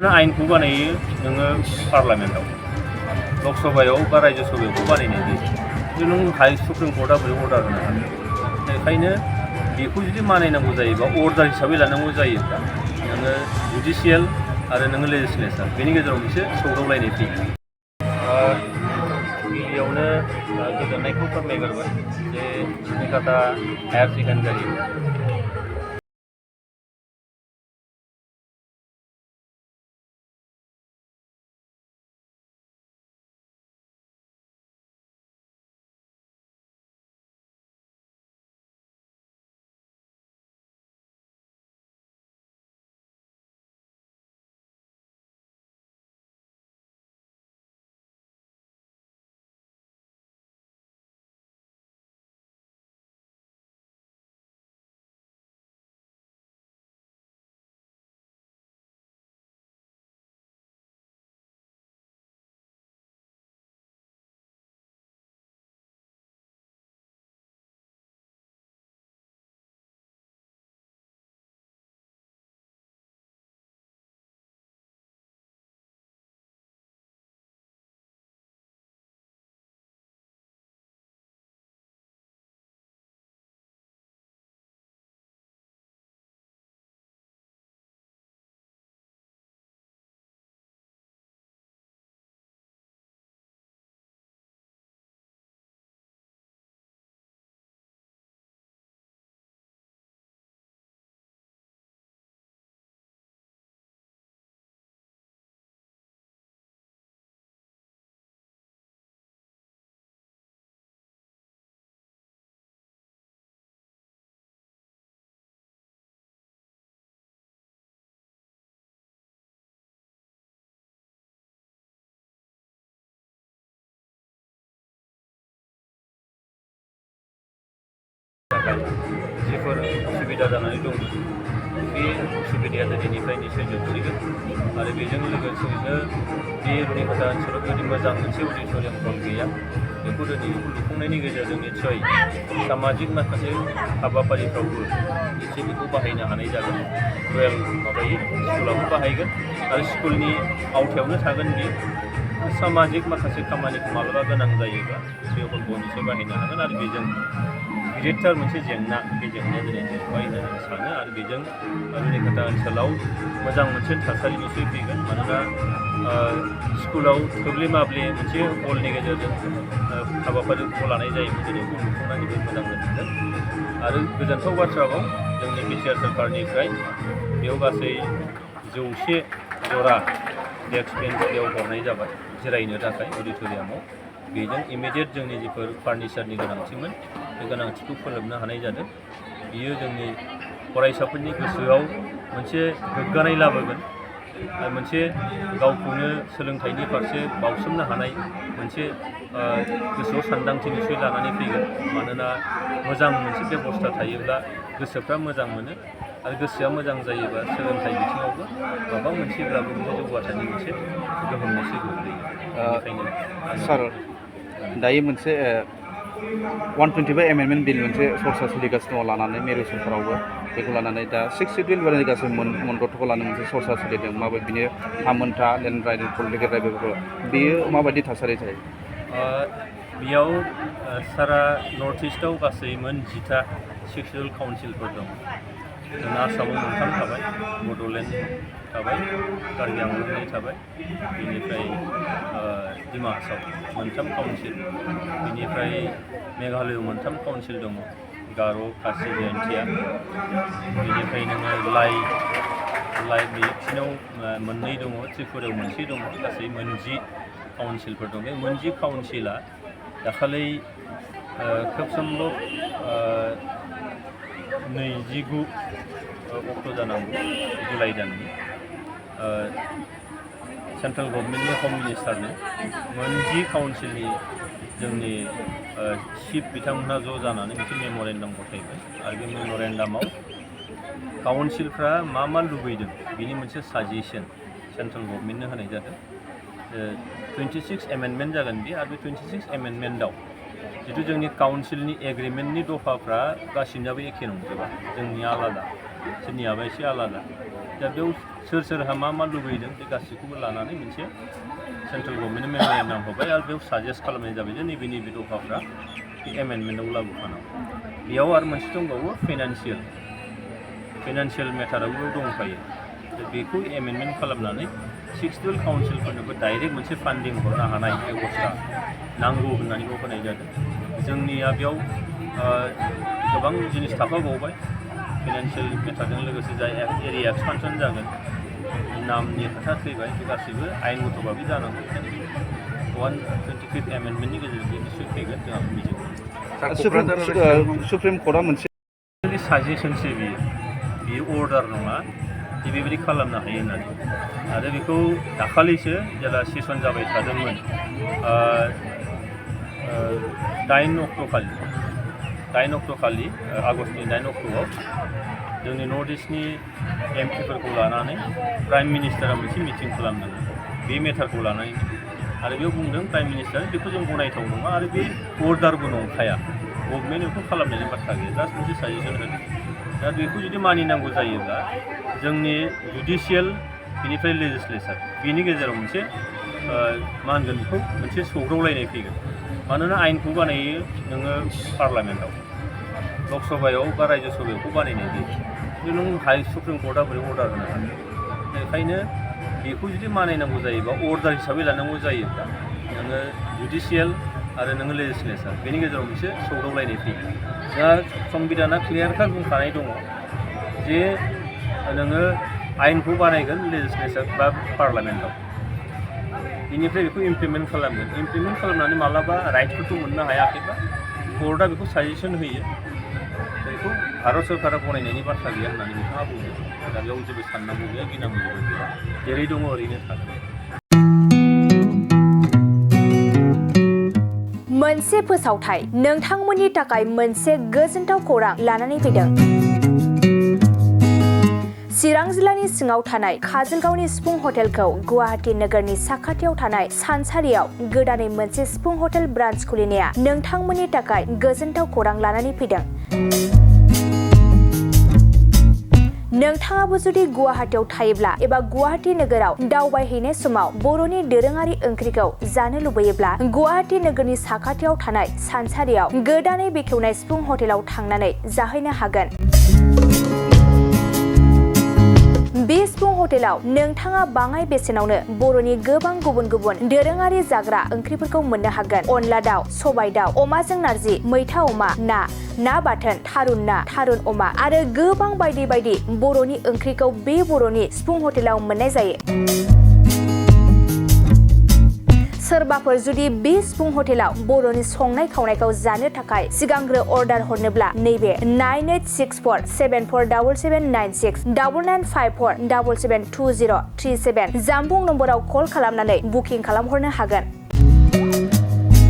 आयेनखौ बानायो नोङो पार्लामेन्टआव लकसभायाव बा राज्य सभायाव बानायनाय जायो नों हाइ सुप्रिम कर्टआ बोरै अर्डार होनो हागोन बेखायनो बेखौ जुदि मानिनांगौ जायोबा अर्डार हिसाबै लानांगौ जायोब्ला नोङो जुडिसियेल आरो नोङो लेजिस्लेचार बेनि गेजेराव मोनसे सौदावलायनाय फैयो। गिबियावनो गोजोननायखौ फोरमायग्रोबाय जे रुनिकाटा हायार सेकेन्डारि जिफोर उसुबिदा जानानै दंमोन बे उसुबिदाया दिनैनिफ्राय निसय जोबसिगोन आरो बेजों लोगोसेनो बे रुनिकाटा ओनसोलाव बेबायदि मोजां मोनसे अडिट'रियाम हल गैया बेखौ दिनै लुफुंनायनि गेजेरजों निसय सामाजिक माखासे हाबाफारिफ्रावबो निसय बेखौ बाहायनो हानाय जागोन। रयेल स्कुलावबो बाहायगोन आरो स्कुलनि आवथायावनो थागोन बियो सामाजिक माखासे खामानिखौ माब्लाबा गोनां जायोबा बे हलखौ निसय बाहायनो हागोन आरो बेजों गिदिरथार मोनसे जेंना बे जेंनाया दिनै जोबबाय होननानै आं सानो आरो बेजों रुनिकाटा ओनसोलाव मोजां मोनसे थासारि निसय फैगोन मानोना स्कुलाव थोब्ले माब्ले मोनसे हलनि गेजेरजों हाबाफारिखौ लानाय जायोमोन दिनै बेखौ लुफुंनानैबो मोजां मोनगोन आरो गोजोनथाव बाथ्राबाव जोंनि बिटिआर सोरखारनिफ्राय बेयाव गासै 100 जरा डेस्क बेन्च बेयाव हरनाय जाबाय जिरायनो थाखाय अडिट'रियामाव बेजों इमिडियेट जोंनि जिफोर फार्निचारनि गोनांथिमोन बे गोनांथिखौ फोलोमनो हानाय जादों। बियो जोंनि फरायसाफोरनि गोसोआव मोनसे गोग्गानाय लाबोगोन मोनसे गावखौनो सोलोंथाइनि फारसे बावसोमनो हानाय मोनसे गोसोआव सानदांथि निसय लानानै फैगोन मानोना मोजां मोनसे बेबस्था थायोब्ला गोसोफ्रा मोजां मोनो आरो गोसोआ मोजां जायोबा सोलोंथाइ बिथिङावबो माबा मोनसेब्लाबो मोनसे जौगाथायनि मोनसे गोहोम मोनसे गोग्लैयो। बेनिखायनो सार दायो मोनसे 125 एमेन्डमेन्ट बिल मोनसे सरसा सोलिगासिनो दङ लानानै मिरु सरकारावबो बेखौ लानानै दा 6 सिडुल बानायनाय गासै मोनद'खौ लानानै मोनसे सरसा सोलिदों माबायदि बिनि हामोनथा लेन्ड राइट पलिटिकेल राइट बेफोरखौ बेयो माबायदि थासारि थायो बेयाव सारा नर्थ इस्टआव गासै मोन 10टा सेक्सुयेल काउन्सिलफोर दं। जोंना आसामाव 3 थाबाय बड'लेण्ड थाबाय कार्बि आंलंनि थाबाय बेनिफ्राय डिमा हासाव 3 काउन्सिल बेनिफ्राय मेघालयआव 3 काउन्सिल दङ गार' खासि जयन्तिया बेनिफ्राय नोङो लाइ बिसिनाव 2 दङ त्रिपुरायाव 1 दङ गासै 10 काउन्सिलफोर दं बे 10 काउन्सिला दाखालि खोब सम्भब 29 अक्ट' जानांगौ जुलाइ दाननि सेन्ट्रेल गभर्नमेन्टनि हम मिनिस्टारनो 10 काउन्सिलनि जोंनि चिफ बिथांमोनहा ज' जानानै मोनसे मेम'रेन्डाम गथायबाय आरो बे मेम'रेन्डामाव काउन्सिलफ्रा मा लुबैदों बिनि मोनसे साजेसन सेन्ट्रेल गभर्नमेन्टनो होनाय जादों। 26 एमेन्डमेन्ट जागोन बे आरो बे 26 एमेन्डमेन्टआव जितु जोंनि काउन्सिलनि एग्रिमेन्टनि दफाफ्रा गासिनाबो एखे नंजोबा जोंनिया आलादा सोरनियाबा एसे आलादा दा बेयाव सोर सोरहा मा लुबैदों बे गासैखौबो लानानै मोनसे सेन्ट्रेल गभर्नमेन्टनि मेम'रेन्डाम हरबाय आरो बेयाव साजेस्ट खालामनाय जाबाय जे नैबे दफाफ्रा बे एमेन्डमेन्टआव लाबोफानांगौ। बेयाव आरो मोनसे दंबावो फाइनान्सियेल मेटारावबो दंफायो। बेखौ एमेन्डमेन्ट खालामनानै 6 शिड्युल काउन्सिलफोरनोबो डाइरेक्ट मोनसे फान्डिं हरनो हानाय बेबस्था नांगौ होननानै बेयाव होनाय जादों। जोंनिया बेयाव गोबां जिनिस थाफाबावबाय फाइनान्सियेल मेटारजों लोगोसे जाय एरिया एक्सपान्सन जागोन नामनि खोथा फैबाय बे गासैबो आयेनगतभाबै जानांगौ। 125 एमेन्डमेन्टनि गेजेरजों निस्सय फैगोन जोंहा मिजिं। सुप्रिम कर्टआ मोनसे साजेसनसो बियो अर्डार नङा जे बेबायदि खालामनो हायो होननानै। आरो बेखौ दाखालिसो जेला सेसन जाबाय थादोंमोन 9 अक्ट'खालि आगष्टनि 9 अक्ट'आव जोंनि नर्थ इस्टनि एमपिफोरखौ लानानै प्राइम मिनिस्टारा मोनसे मिटिं खालामदोंमोन बे मेटारखौ लानानै। आरो बेयाव बुंदों प्राइम मिनिस्टार बेखौ जों गनायथाव नङा आरो बे अर्डारबो नंखाया, गभर्नमेन्ट बेखौ खालामनायनि बाथ्रा गैया, जास्ट मोनसे साजेसन होदों। दा बेखौ जुदि मानिनांगौ जायोब्ला जोंनि जुडिसियेल बेनिफ्राय लेजिस्लेचार बेनि गेजेराव मोनसे मा होनगोन बेखौ मोनसे सौग्रावलायनाय फैगोन। मानोना आयेनखौ बानायो नोङो पार्लामेन्टआव, लकसभायाव बा रायजो सभायावखौ बानायनाय जायो। नों सुप्रिम कर्टआ बोरै अर्डार होनो हागोन? बेखायनो बेखौ जुदि मानिनांगौ जायोबा अर्डार हिसाबै लानांगौ जायोब्ला नोङो जुडिसियेल आरो नोङो लेजिस्लेचार बेनि गेजेराव मोनसे सौदावलायनाय फैयो। दा संबिधाना क्लियारखार बुंखानाय दङ जे नोङो आयेनखौ बानायगोन लेजिस्लेचार बा पार्लामेन्टआव, बेनिफ्राय बेखौ इमप्लिमेन्ट खालामगोन। इमप्लिमेन्ट खालामनानै मालाबा राइटफोरखौ मोननो हायाखैबा कर्टआ बेखौ साजेसन होयो। बेखौ भारत सरकारा गनायनायनि बाथ्रा गैया होननानै बिथाङा बुंदों। दा बेयाव जेबो साननांगौ गैया, गिनांगौ गैया, जेरै दङ ओरैनो थागोन। मोनसे फोसावथाय नोंथांमोननि थाखाय मोनसे गोजोनथाव खौरां लानानै फैदों। चिरां जिल्लानि सिङाव थानाय काजलगावनि सिफुं हटेलखौ गुवाहाटी नोगोरनि साखाथियाव थानाय सानसारियाव गोदानै मोनसे सिफुं हटेल ब्रान्च खुलिनाया नोंथांमोननि थाखाय गोजोनथाव खौरां लानानै फैदों। नोंथाङाबो जुदि गुवाहाटीयाव थायोब्ला एबा गुवाहाटी नोगोराव दावबायहैनाय समाव बर'नि दोरोङारि ओंख्रिखौ जानो लुबैयोब्ला गुवाहाटी नोगोरनि साखाथियाव थानाय सानसारियाव गोदानै बेखेवनाय सिफुं हटेलाव थांनानै जाहैनो हागोन। बे सिफुं हटेलाव नोंथाङा बाङाय बेसेनावनो बर'नि गोबां गुबुन गुबुन दोरोङारि जाग्रा ओंख्रिफोरखौ मोननो हागोन। अनला दाउ, सबाय दाउ, अमाजों नारजि, मैथा अमा, ना बाथोन, थारुन ना, थारुन अमा आरो गोबां बायदि बायदि बर'नि ओंख्रिखौ बे बर'नि सिफुं हटेलाव मोननाय जायो। सोरबाफोर जुदि बे सिफुं हटेलाव बर'नि संनाय खावनायखौ जानो थाखाय सिगांग्रो अर्डार हरनोब्ला नैबे 9864747796 9954772037 जामबुं नम्बराव कल खालामनानै बुकिं खालामहरनो हागोन।